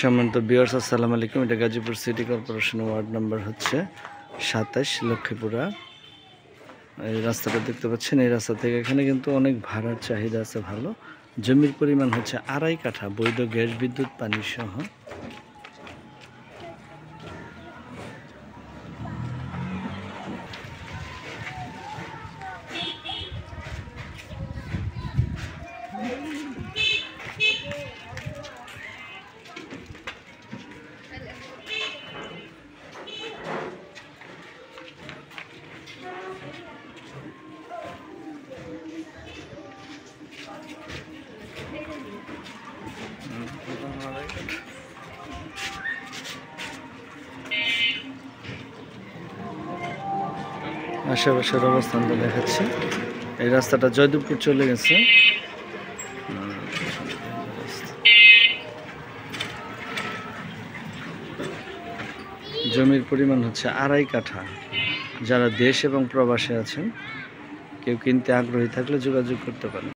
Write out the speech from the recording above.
সম্মানিত ভিউয়ার্স, আসসালামু আলাইকুম। এটা Gazipur city corporation ward number হচ্ছে ২৭, লক্ষ্মীপুরা। এই রাস্তাটা দেখতে পাচ্ছেন, এই রাস্তা থেকে এখানে কিন্তু অনেক ভাড়ার চাহিদা আছে ভালো। জমির পরিমাণ হচ্ছে ২.৫ কাঠা, বৈধ গ্যাস বিদ্যুৎ পানি সহ। আশেপাশের অবস্থানটা দেখাচ্ছি। এই রাস্তাটা জয়দেবপুর চলে গেছে। জমির পরিমাণ হচ্ছে ২.৫ কাঠা। যারা দেশ এবং প্রবাসে আছেন, কেউ কিনতে আগ্রহী থাকলে যোগাযোগ করতে পারেন।